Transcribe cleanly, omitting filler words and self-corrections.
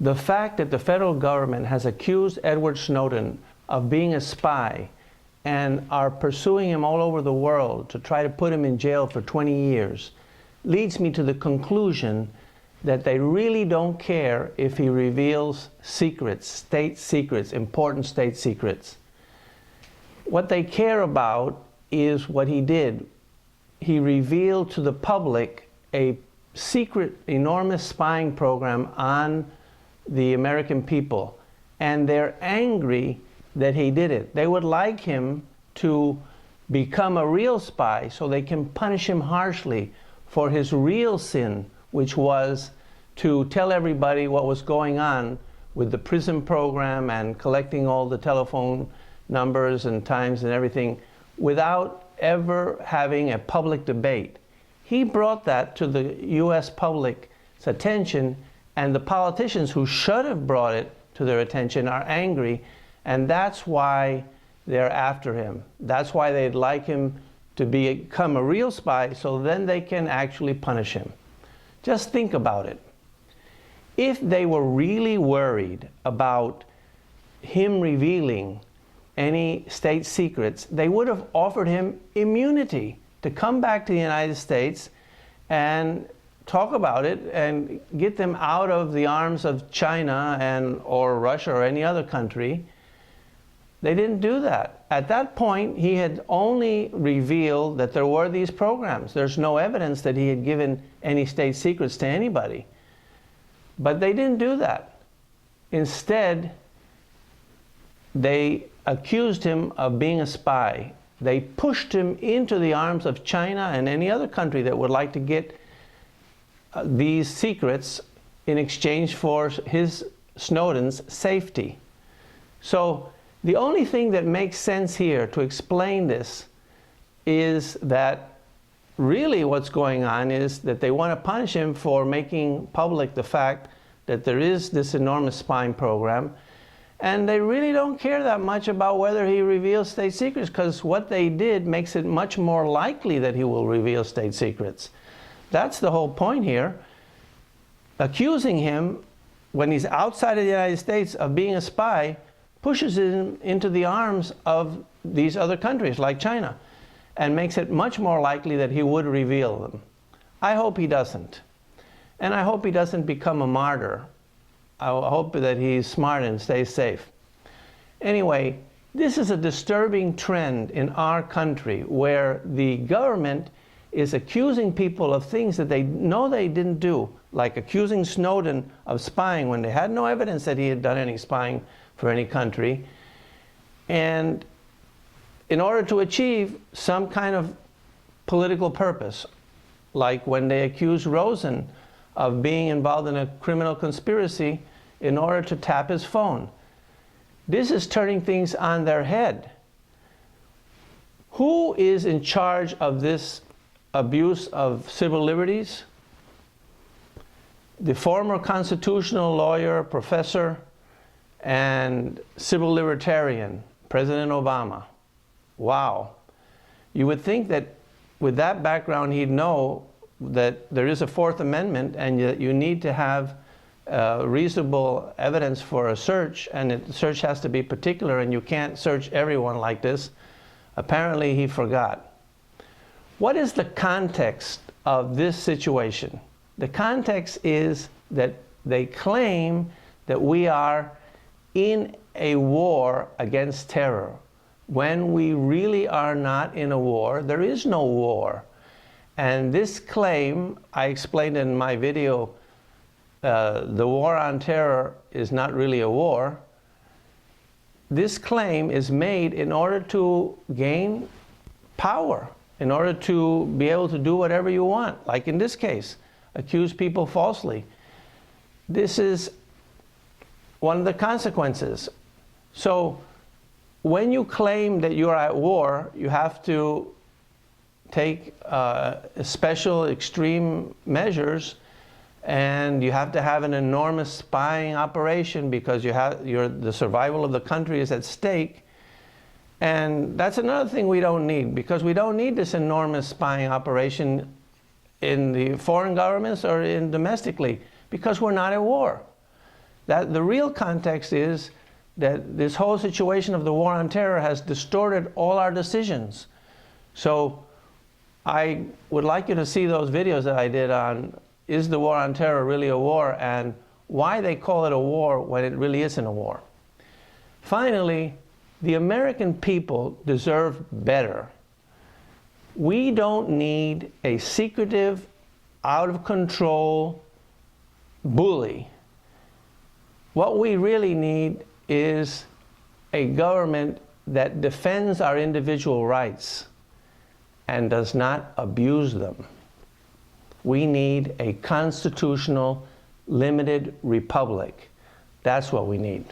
The fact that the federal government has accused Edward Snowden of being a spy and are pursuing him all over the world to try to put him in jail for 20 years leads me to the conclusion that they really don't care if he reveals secrets, state secrets, important state secrets. What they care about is what he did. He revealed to the public a secret, enormous spying program on the American people, and they're angry that he did it. They would like him to become a real spy so they can punish him harshly for his real sin, which was to tell everybody what was going on with the PRISM program and collecting all the telephone numbers and times and everything without ever having a public debate. He brought that to the US public's attention, and the politicians who should have brought it to their attention are angry, and that's why they're after him. That's why they'd like him to become a real spy, so then they can actually punish him. Just think about it. If they were really worried about him revealing any state secrets, they would have offered him immunity to come back to the United States and talk about it and get them out of the arms of China or Russia or any other country. They didn't do that. At that point, he had only revealed that there were these programs. There's no evidence that he had given any state secrets to anybody. But they didn't do that. Instead, they accused him of being a spy. They pushed him into the arms of China and any other country that would like to get these secrets in exchange for Snowden's safety. So the only thing that makes sense here to explain this is that really what's going on is that they want to punish him for making public the fact that there is this enormous spying program, and they really don't care that much about whether he reveals state secrets, because what they did makes it much more likely that he will reveal state secrets. That's the whole point here. Accusing him when he's outside of the United States of being a spy pushes him into the arms of these other countries like China and makes it much more likely that he would reveal them. I hope he doesn't. And I hope he doesn't become a martyr. I hope that he's smart and stays safe. Anyway, this is a disturbing trend in our country where the government is accusing people of things that they know they didn't do, like accusing Snowden of spying when they had no evidence that he had done any spying for any country, and in order to achieve some kind of political purpose, like when they accused Rosen of being involved in a criminal conspiracy in order to tap his phone. This is turning things on their head. Who is in charge of this abuse of civil liberties? The former constitutional lawyer, professor, and civil libertarian, President Obama. Wow. You would think that with that background he'd know that there is a Fourth Amendment and that you need to have reasonable evidence for a search, and the search has to be particular, and you can't search everyone like this. Apparently he forgot. What is the context of this situation? The context is that they claim that we are in a war against terror, when we really are not in a war. There is no war. And this claim, I explained in my video, the war on terror is not really a war. This claim is made in order to gain power, in order to be able to do whatever you want, like in this case, accuse people falsely. This is one of the consequences. So when you claim that you're at war, you have to take special extreme measures, and you have to have an enormous spying operation because the survival of the country is at stake. And that's another thing we don't need, because we don't need this enormous spying operation in the foreign governments or domestically, because we're not at war. That the real context is that this whole situation of the war on terror has distorted all our decisions. So I would like you to see those videos that I did on, is the war on terror really a war, and why they call it a war when it really isn't a war. Finally, the American people deserve better. We don't need a secretive, out of control bully. What we really need is a government that defends our individual rights and does not abuse them. We need a constitutional, limited republic. That's what we need.